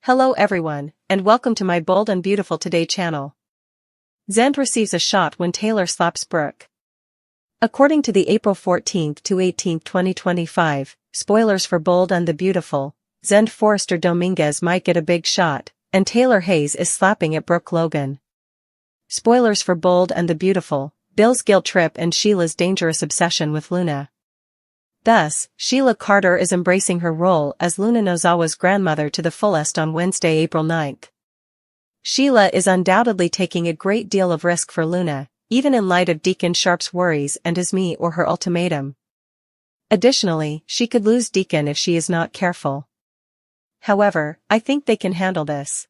Hello everyone, and welcome to my Bold and Beautiful Today channel. Zende receives a shot when Taylor slaps Brooke. According to the April 14 to 18, 2025, spoilers for Bold and the Beautiful, Zende Forrester Dominguez might get a big shot, and Taylor Hayes is slapping at Brooke Logan. Spoilers for Bold and the Beautiful, Bill's guilt trip and Sheila's dangerous obsession with Luna. Thus, Sheila Carter is embracing her role as Luna Nozawa's grandmother to the fullest on Wednesday, April 9. Sheila is undoubtedly taking a great deal of risk for Luna, even in light of Deacon Sharp's worries and his me or her ultimatum. Additionally, she could lose Deacon if she is not careful. However, I think they can handle this.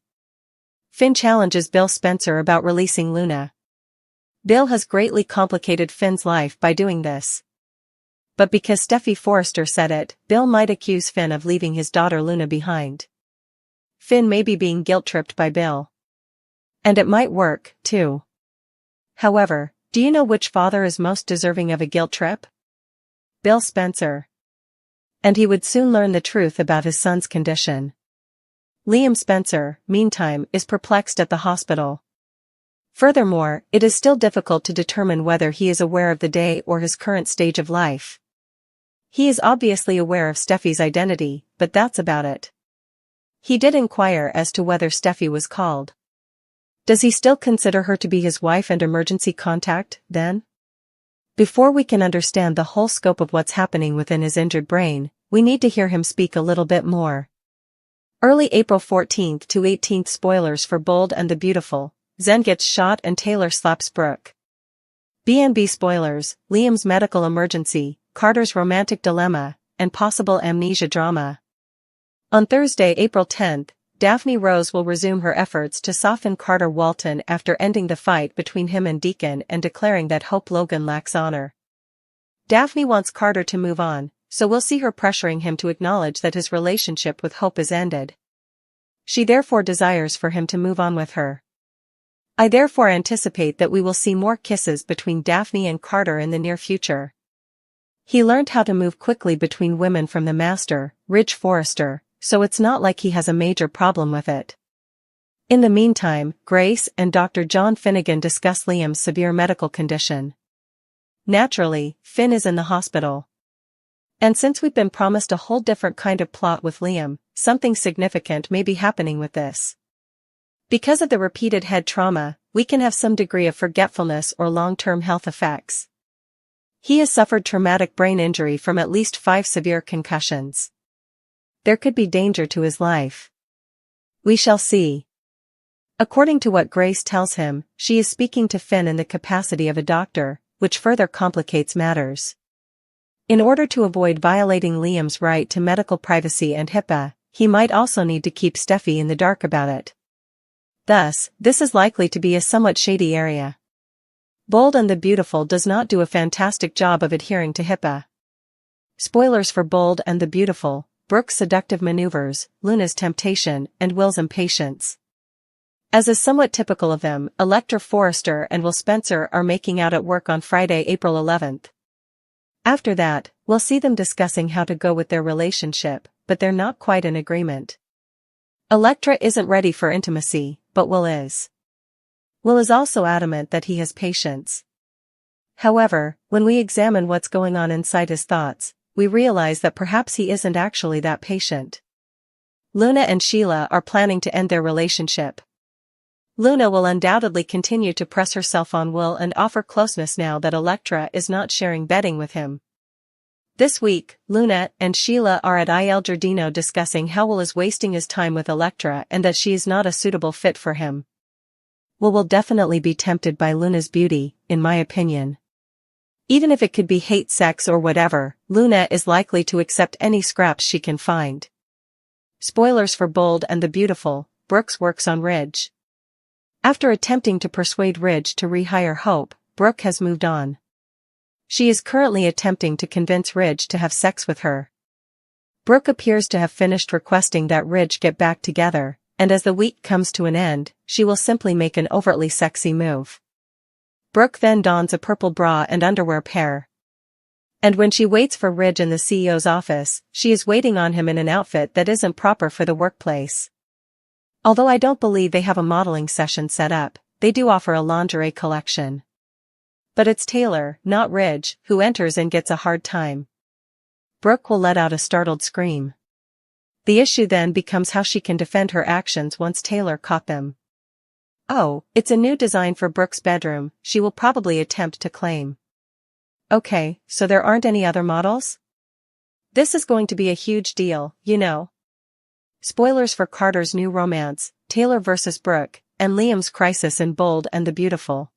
Finn challenges Bill Spencer about releasing Luna. Bill has greatly complicated Finn's life by doing this. But because Steffy Forrester said it, Bill might accuse Finn of leaving his daughter Luna behind. Finn may be being guilt-tripped by Bill. And it might work, too. However, do you know which father is most deserving of a guilt trip? Bill Spencer. And he would soon learn the truth about his son's condition. Liam Spencer, meantime, is perplexed at the hospital. Furthermore, it is still difficult to determine whether he is aware of the day or his current stage of life. He is obviously aware of Steffy's identity, but that's about it. He did inquire as to whether Steffy was called. Does he still consider her to be his wife and emergency contact, then? Before we can understand the whole scope of what's happening within his injured brain, we need to hear him speak a little bit more. Early April 14 to 18 spoilers for Bold and the Beautiful, Zende gets shot and Taylor slaps Brooke. B&B spoilers, Liam's medical emergency, Carter's romantic dilemma, and possible amnesia drama. On Thursday, April 10, Daphne Rose will resume her efforts to soften Carter Walton after ending the fight between him and Deacon and declaring that Hope Logan lacks honor. Daphne wants Carter to move on, so we'll see her pressuring him to acknowledge that his relationship with Hope is ended. She therefore desires for him to move on with her. I therefore anticipate that we will see more kisses between Daphne and Carter in the near future. He learned how to move quickly between women from the master, Ridge Forrester, so it's not like he has a major problem with it. In the meantime, Grace and Dr. John Finnegan discuss Liam's severe medical condition. Naturally, Finn is in the hospital. And since we've been promised a whole different kind of plot with Liam, something significant may be happening with this. Because of the repeated head trauma, we can have some degree of forgetfulness or long-term health effects. He has suffered traumatic brain injury from at least 5 severe concussions. There could be danger to his life. We shall see. According to what Grace tells him, she is speaking to Finn in the capacity of a doctor, which further complicates matters. In order to avoid violating Liam's right to medical privacy and HIPAA, he might also need to keep Steffy in the dark about it. Thus, this is likely to be a somewhat shady area. Bold and the Beautiful does not do a fantastic job of adhering to HIPAA. Spoilers for Bold and the Beautiful, Brooke's seductive maneuvers, Luna's temptation, and Will's impatience. As is somewhat typical of them, Electra Forrester and Will Spencer are making out at work on Friday, April 11. After that, we'll see them discussing how to go with their relationship, but they're not quite in agreement. Electra isn't ready for intimacy, but Will is. Will is also adamant that he has patience. However, when we examine what's going on inside his thoughts, we realize that perhaps he isn't actually that patient. Luna and Sheila are planning to end their relationship. Luna will undoubtedly continue to press herself on Will and offer closeness now that Electra is not sharing bedding with him. This week, Luna and Sheila are at Il Giardino discussing how Will is wasting his time with Electra and that she is not a suitable fit for him. Will definitely be tempted by Luna's beauty, in my opinion. Even if it could be hate sex or whatever, Luna is likely to accept any scraps she can find. Spoilers for Bold and the Beautiful, Brooks works on Ridge. After attempting to persuade Ridge to rehire Hope, Brooke has moved on. She is currently attempting to convince Ridge to have sex with her. Brooke appears to have finished requesting that Ridge get back together, and as the week comes to an end, she will simply make an overtly sexy move. Brooke then dons a purple bra and underwear pair. And when she waits for Ridge in the CEO's office, she is waiting on him in an outfit that isn't proper for the workplace. Although I don't believe they have a modeling session set up, they do offer a lingerie collection. But it's Taylor, not Ridge, who enters and gets a hard time. Brooke will let out a startled scream. The issue then becomes how she can defend her actions once Taylor caught them. Oh, it's a new design for Brooke's bedroom, she will probably attempt to claim. Okay, so there aren't any other models? This is going to be a huge deal, you know. Spoilers for Carter's new romance, Taylor vs. Brooke, and Liam's crisis in Bold and the Beautiful.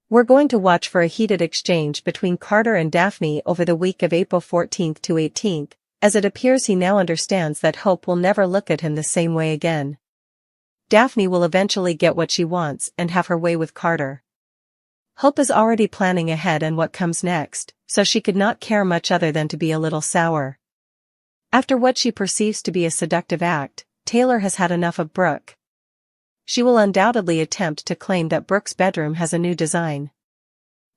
We're going to watch for a heated exchange between Carter and Daphne over the week of April 14th to 18th, as it appears he now understands that Hope will never look at him the same way again. Daphne will eventually get what she wants and have her way with Carter. Hope is already planning ahead on what comes next, so she could not care much other than to be a little sour. After what she perceives to be a seductive act, Taylor has had enough of Brooke. She will undoubtedly attempt to claim that Brooke's bedroom has a new design.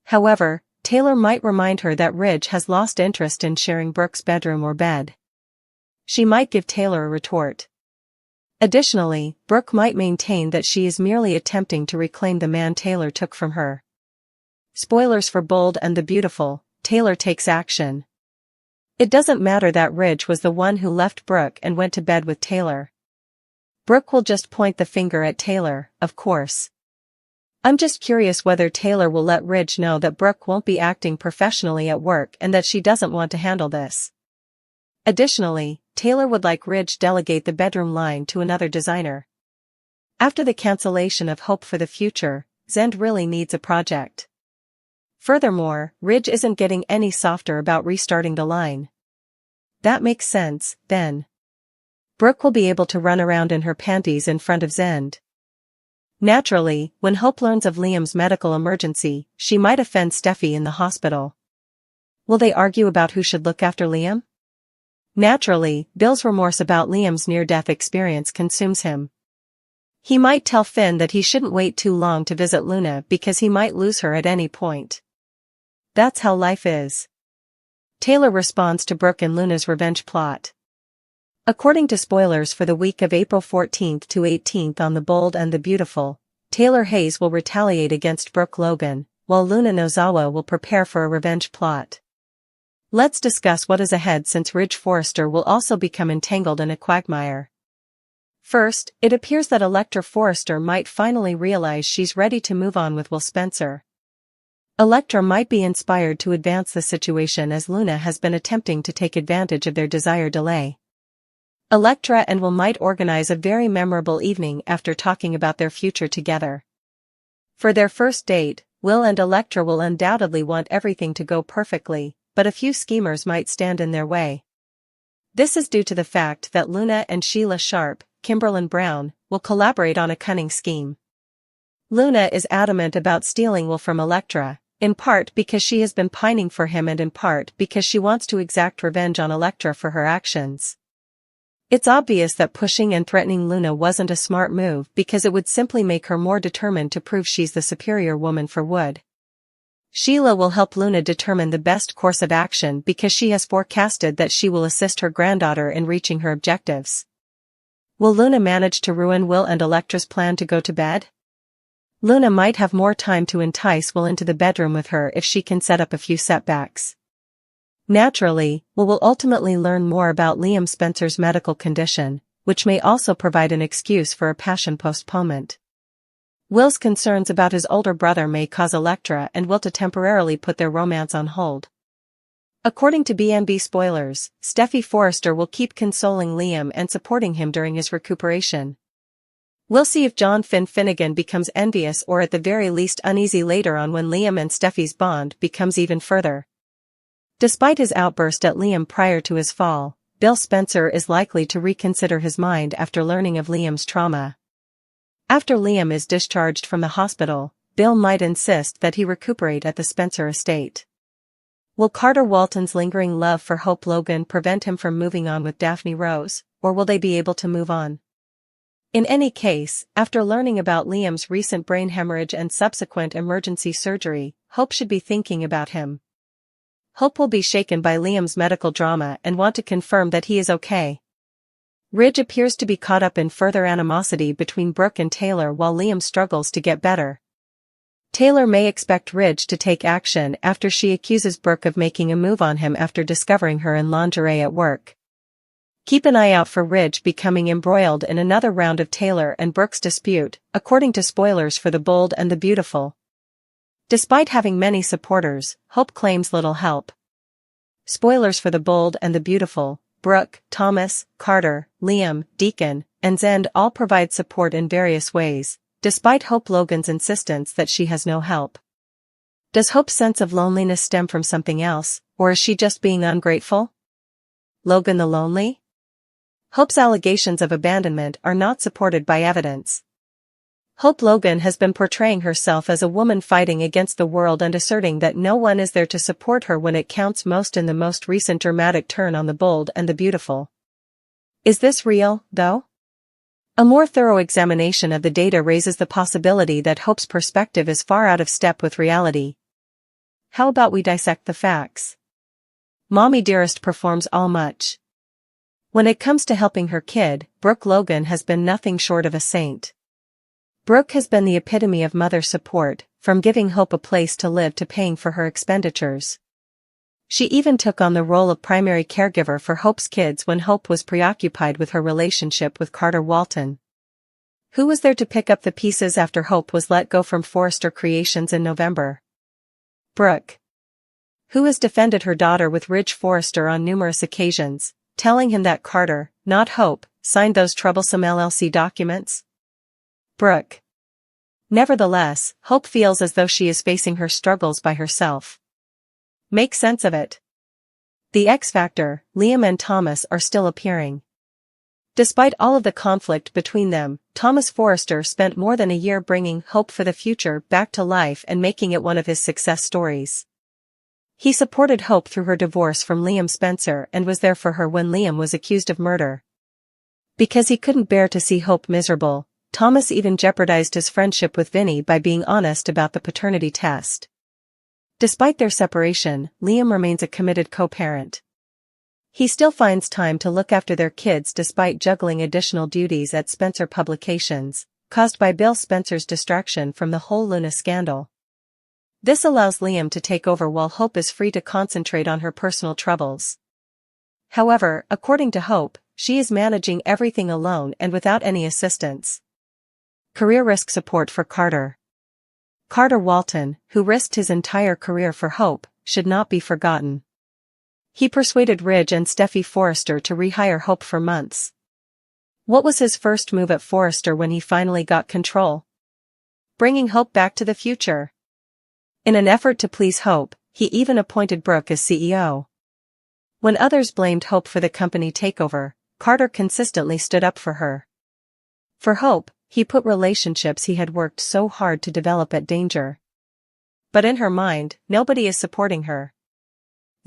However, Taylor might remind her that Ridge has lost interest in sharing Brooke's bedroom or bed. She might give Taylor a retort. Additionally, Brooke might maintain that she is merely attempting to reclaim the man Taylor took from her. Spoilers for Bold and the Beautiful, Taylor takes action. It doesn't matter that Ridge was the one who left Brooke and went to bed with Taylor. Brooke will just point the finger at Taylor, of course. I'm just curious whether Taylor will let Ridge know that Brooke won't be acting professionally at work and that she doesn't want to handle this. Additionally, Taylor would like Ridge delegate the bedroom line to another designer. After the cancellation of Hope for the Future, Zende really needs a project. Furthermore, Ridge isn't getting any softer about restarting the line. That makes sense, then. Brooke will be able to run around in her panties in front of Zende. Naturally, when Hope learns of Liam's medical emergency, she might offend Steffy in the hospital. Will they argue about who should look after Liam? Naturally, Bill's remorse about Liam's near-death experience consumes him. He might tell Finn that he shouldn't wait too long to visit Luna because he might lose her at any point. That's how life is. Taylor responds to Brooke and Luna's revenge plot. According to spoilers for the week of April 14th to 18th on The Bold and the Beautiful, Taylor Hayes will retaliate against Brooke Logan, while Luna Nozawa will prepare for a revenge plot. Let's discuss what is ahead since Ridge Forrester will also become entangled in a quagmire. First, it appears that Electra Forrester might finally realize she's ready to move on with Will Spencer. Electra might be inspired to advance the situation as Luna has been attempting to take advantage of their desired delay. Electra and Will might organize a very memorable evening after talking about their future together. For their first date, Will and Electra will undoubtedly want everything to go perfectly, but a few schemers might stand in their way. This is due to the fact that Luna and Sheila Sharp, Kimberlyn Brown, will collaborate on a cunning scheme. Luna is adamant about stealing Will from Electra, in part because she has been pining for him and in part because she wants to exact revenge on Electra for her actions. It's obvious that pushing and threatening Luna wasn't a smart move because it would simply make her more determined to prove she's the superior woman for Wood. Sheila will help Luna determine the best course of action because she has forecasted that she will assist her granddaughter in reaching her objectives. Will Luna manage to ruin Will and Electra's plan to go to bed? Luna might have more time to entice Will into the bedroom with her if she can set up a few setbacks. Naturally, Will ultimately learn more about Liam Spencer's medical condition, which may also provide an excuse for a passion postponement. Will's concerns about his older brother may cause Electra and Will to temporarily put their romance on hold. According to BNB spoilers, Steffy Forrester will keep consoling Liam and supporting him during his recuperation. We'll see if John Finnegan becomes envious or at the very least uneasy later on when Liam and Steffy's bond becomes even further. Despite his outburst at Liam prior to his fall, Bill Spencer is likely to reconsider his mind after learning of Liam's trauma. After Liam is discharged from the hospital, Bill might insist that he recuperate at the Spencer estate. Will Carter Walton's lingering love for Hope Logan prevent him from moving on with Daphne Rose, or will they be able to move on? In any case, after learning about Liam's recent brain hemorrhage and subsequent emergency surgery, Hope should be thinking about him. Hope will be shaken by Liam's medical drama and want to confirm that he is okay. Ridge appears to be caught up in further animosity between Brooke and Taylor while Liam struggles to get better. Taylor may expect Ridge to take action after she accuses Brooke of making a move on him after discovering her in lingerie at work. Keep an eye out for Ridge becoming embroiled in another round of Taylor and Brooke's dispute, according to spoilers for The Bold and the Beautiful. Despite having many supporters, Hope claims little help. Spoilers for The Bold and the Beautiful: Brooke, Thomas, Carter, Liam, Deacon, and Zende all provide support in various ways, despite Hope Logan's insistence that she has no help. Does Hope's sense of loneliness stem from something else, or is she just being ungrateful? Logan the lonely? Hope's allegations of abandonment are not supported by evidence. Hope Logan has been portraying herself as a woman fighting against the world and asserting that no one is there to support her when it counts most in the most recent dramatic turn on The Bold and the Beautiful. Is this real, though? A more thorough examination of the data raises the possibility that Hope's perspective is far out of step with reality. How about we dissect the facts? Mommy Dearest performs all much. When it comes to helping her kid, Brooke Logan has been nothing short of a saint. Brooke has been the epitome of mother support, from giving Hope a place to live to paying for her expenditures. She even took on the role of primary caregiver for Hope's kids when Hope was preoccupied with her relationship with Carter Walton. Who was there to pick up the pieces after Hope was let go from Forrester Creations in November? Brooke. Who has defended her daughter with Ridge Forrester on numerous occasions, telling him that Carter, not Hope, signed those troublesome LLC documents? Brooke. Nevertheless, Hope feels as though she is facing her struggles by herself. Make sense of it. The X Factor: Liam and Thomas are still appearing. Despite all of the conflict between them, Thomas Forrester spent more than a year bringing Hope for the Future back to life and making it one of his success stories. He supported Hope through her divorce from Liam Spencer and was there for her when Liam was accused of murder. Because he couldn't bear to see Hope miserable, Thomas even jeopardized his friendship with Vinny by being honest about the paternity test. Despite their separation, Liam remains a committed co-parent. He still finds time to look after their kids despite juggling additional duties at Spencer Publications, caused by Bill Spencer's distraction from the whole Luna scandal. This allows Liam to take over while Hope is free to concentrate on her personal troubles. However, according to Hope, she is managing everything alone and without any assistance. Career risk support for Carter. Carter Walton, who risked his entire career for Hope, should not be forgotten. He persuaded Ridge and Steffy Forrester to rehire Hope for months. What was his first move at Forrester when he finally got control? Bringing Hope back to the future. In an effort to please Hope, he even appointed Brooke as CEO. When others blamed Hope for the company takeover, Carter consistently stood up for her. For Hope, he put relationships he had worked so hard to develop at danger. But in her mind, nobody is supporting her.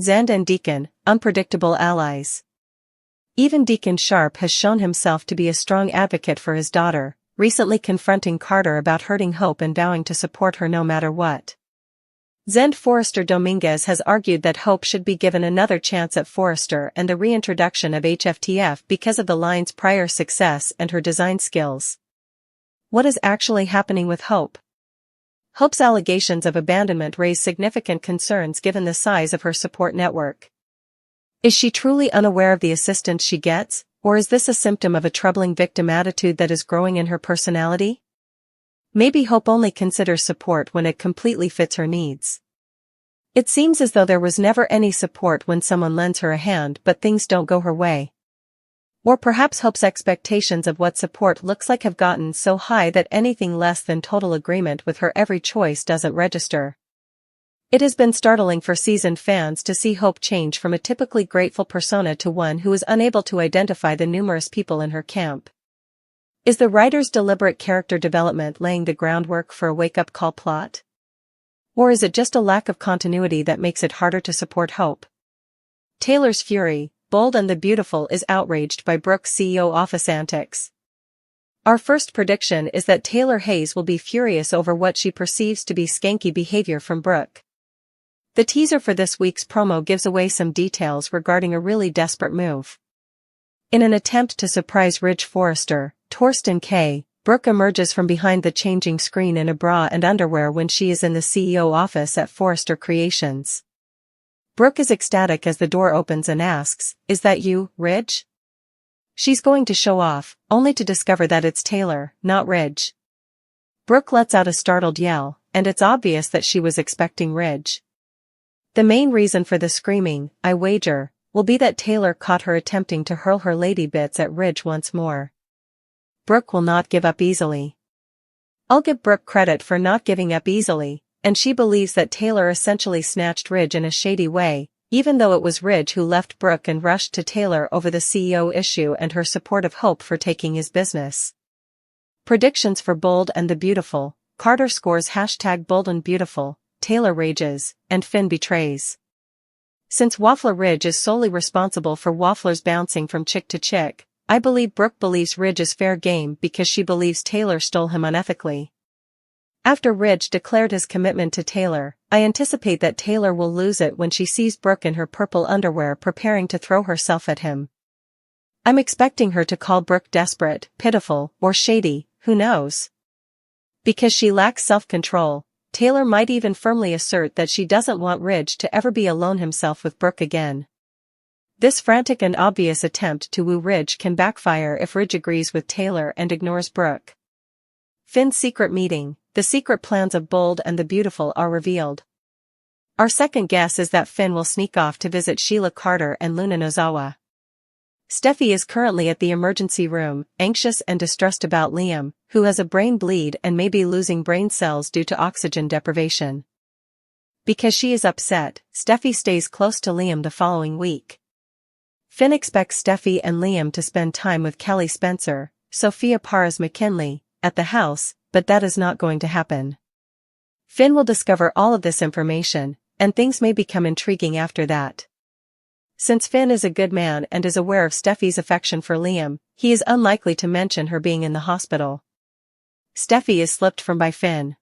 Zende and Deacon, unpredictable allies. Even Deacon Sharp has shown himself to be a strong advocate for his daughter, recently confronting Carter about hurting Hope and vowing to support her no matter what. Zende Forrester Dominguez has argued that Hope should be given another chance at Forrester and the reintroduction of HFTF because of the line's prior success and her design skills. What is actually happening with Hope? Hope's allegations of abandonment raise significant concerns given the size of her support network. Is she truly unaware of the assistance she gets, or is this a symptom of a troubling victim attitude that is growing in her personality? Maybe Hope only considers support when it completely fits her needs. It seems as though there was never any support when someone lends her a hand but things don't go her way. Or perhaps Hope's expectations of what support looks like have gotten so high that anything less than total agreement with her every choice doesn't register. It has been startling for seasoned fans to see Hope change from a typically grateful persona to one who is unable to identify the numerous people in her camp. Is the writer's deliberate character development laying the groundwork for a wake-up call plot? Or is it just a lack of continuity that makes it harder to support Hope? Taylor's fury, Bold and the Beautiful, is outraged by Brooke's CEO office antics. Our first prediction is that Taylor Hayes will be furious over what she perceives to be skanky behavior from Brooke. The teaser for this week's promo gives away some details regarding a really desperate move. In an attempt to surprise Ridge Forrester, Torsten K., Brooke emerges from behind the changing screen in a bra and underwear when she is in the CEO office at Forrester Creations. Brooke is ecstatic as the door opens and asks, "Is that you, Ridge?" She's going to show off, only to discover that it's Taylor, not Ridge. Brooke lets out a startled yell, and it's obvious that she was expecting Ridge. The main reason for the screaming, I wager, will be that Taylor caught her attempting to hurl her lady bits at Ridge once more. Brooke will not give up easily. I'll give Brooke credit for not giving up easily, and she believes that Taylor essentially snatched Ridge in a shady way, even though it was Ridge who left Brooke and rushed to Taylor over the CEO issue and her support of Hope for taking his business. Predictions for Bold and the Beautiful. Carter scores #Bold and Beautiful, Taylor rages, and Finn betrays. Since Waffler Ridge is solely responsible for Waffler's bouncing from chick to chick, I believe Brooke believes Ridge is fair game because she believes Taylor stole him unethically. After Ridge declared his commitment to Taylor, I anticipate that Taylor will lose it when she sees Brooke in her purple underwear preparing to throw herself at him. I'm expecting her to call Brooke desperate, pitiful, or shady, who knows? Because she lacks self-control, Taylor might even firmly assert that she doesn't want Ridge to ever be alone himself with Brooke again. This frantic and obvious attempt to woo Ridge can backfire if Ridge agrees with Taylor and ignores Brooke. Finn's secret meeting. The secret plans of Bold and the Beautiful are revealed. Our second guess is that Finn will sneak off to visit Sheila Carter and Luna Nozawa. Steffy is currently at the emergency room, anxious and distressed about Liam, who has a brain bleed and may be losing brain cells due to oxygen deprivation. Because she is upset, Steffy stays close to Liam the following week. Finn expects Steffy and Liam to spend time with Kelly Spencer, Sophia Parras McKinley, at the house, but that is not going to happen. Finn will discover all of this information, and things may become intriguing after that. Since Finn is a good man and is aware of Steffy's affection for Liam, he is unlikely to mention her being in the hospital. Steffy is slipped from by Finn.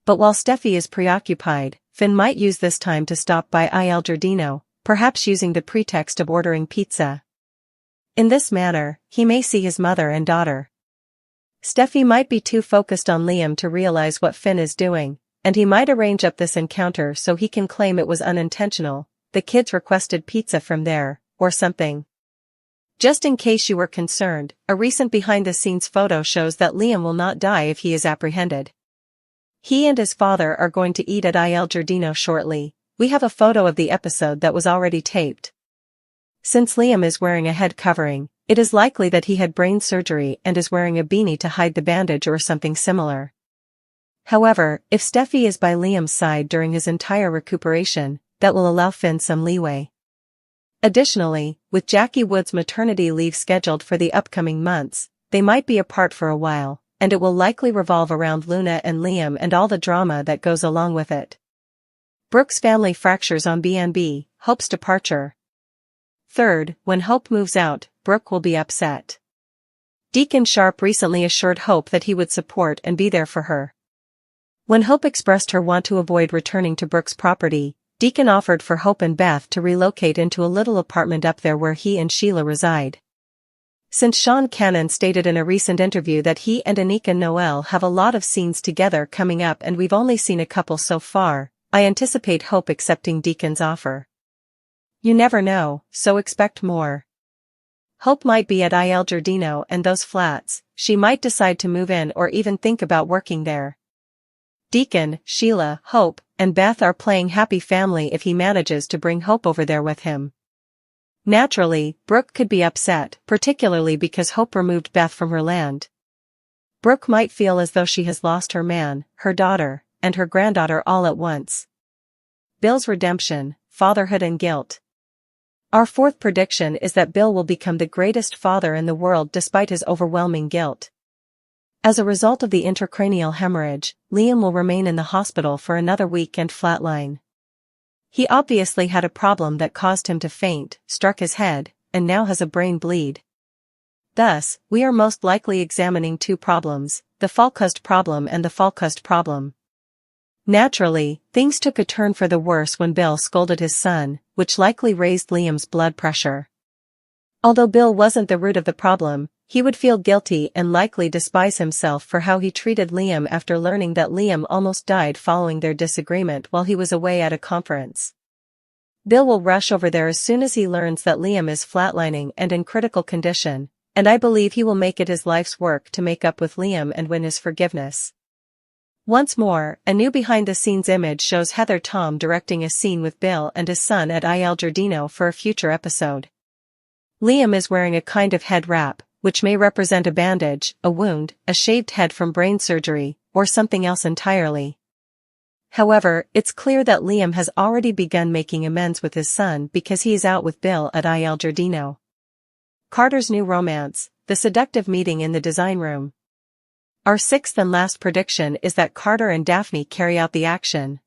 But while Steffy is preoccupied, Finn might use this time to stop by Il Giardino, perhaps using the pretext of ordering pizza. In this manner, he may see his mother and daughter. Steffy might be too focused on Liam to realize what Finn is doing, and he might arrange up this encounter so he can claim it was unintentional, the kids requested pizza from there, or something. Just in case you were concerned, a recent behind-the-scenes photo shows that Liam will not die if he is apprehended. He and his father are going to eat at Il Giardino shortly. We have a photo of the episode that was already taped. Since Liam is wearing a head covering, it is likely that he had brain surgery and is wearing a beanie to hide the bandage or something similar. However, if Steffy is by Liam's side during his entire recuperation, that will allow Finn some leeway. Additionally, with Jackie Wood's maternity leave scheduled for the upcoming months, they might be apart for a while, and it will likely revolve around Luna and Liam and all the drama that goes along with it. Brooke's family fractures on BNB, Hope's departure. Third, when Hope moves out, Brooke will be upset. Deacon Sharp recently assured Hope that he would support and be there for her. When Hope expressed her want to avoid returning to Brooke's property, Deacon offered for Hope and Beth to relocate into a little apartment up there where he and Sheila reside. Since Sean Cannon stated in a recent interview that he and Anika Noel have a lot of scenes together coming up and we've only seen a couple so far, I anticipate Hope accepting Deacon's offer. You never know, so expect more. Hope might be at Il Giardino and those flats, she might decide to move in or even think about working there. Deacon, Sheila, Hope, and Beth are playing happy family if he manages to bring Hope over there with him. Naturally, Brooke could be upset, particularly because Hope removed Beth from her land. Brooke might feel as though she has lost her man, her daughter, and her granddaughter all at once. Bill's redemption, fatherhood and guilt. Our fourth prediction is that Bill will become the greatest father in the world despite his overwhelming guilt. As a result of the intracranial hemorrhage, Liam will remain in the hospital for another week and flatline. He obviously had a problem that caused him to faint, struck his head, and now has a brain bleed. Thus, we are most likely examining two problems, the Falkust problem and the Falkust problem. Naturally, things took a turn for the worse when Bill scolded his son, which likely raised Liam's blood pressure. Although Bill wasn't the root of the problem, he would feel guilty and likely despise himself for how he treated Liam after learning that Liam almost died following their disagreement while he was away at a conference. Bill will rush over there as soon as he learns that Liam is flatlining and in critical condition, and I believe he will make it his life's work to make up with Liam and win his forgiveness. Once more, a new behind-the-scenes image shows Heather Tom directing a scene with Bill and his son at Il Giardino for a future episode. Liam is wearing a kind of head wrap, which may represent a bandage, a wound, a shaved head from brain surgery, or something else entirely. However, it's clear that Liam has already begun making amends with his son because he is out with Bill at Il Giardino. Carter's new romance, the seductive meeting in the design room. Our sixth and last prediction is that Carter and Daphne carry out the action.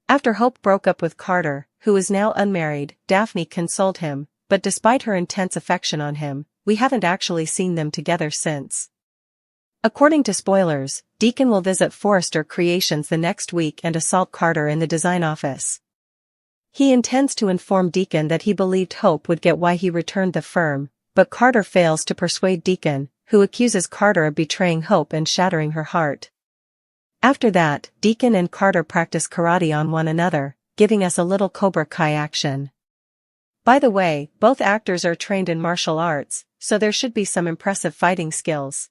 After Hope broke up with Carter, who is now unmarried, Daphne consoled him, but despite her intense affection on him, we haven't actually seen them together since. According to spoilers, Deacon will visit Forrester Creations the next week and assault Carter in the design office. He intends to inform Deacon that he believed Hope would get why he returned the firm, but Carter fails to persuade Deacon, who accuses Carter of betraying Hope and shattering her heart. After that, Deacon and Carter practice karate on one another, giving us a little Cobra Kai action. By the way, both actors are trained in martial arts, so there should be some impressive fighting skills.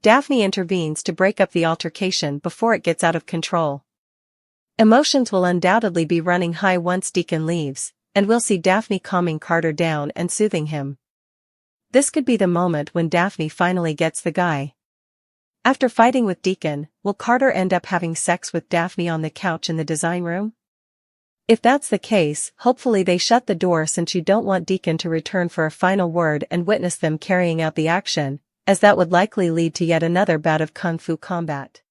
Daphne intervenes to break up the altercation before it gets out of control. Emotions will undoubtedly be running high once Deacon leaves, and we'll see Daphne calming Carter down and soothing him. This could be the moment when Daphne finally gets the guy. After fighting with Deacon, will Carter end up having sex with Daphne on the couch in the design room? If that's the case, hopefully they shut the door since you don't want Deacon to return for a final word and witness them carrying out the action, as that would likely lead to yet another bout of kung fu combat.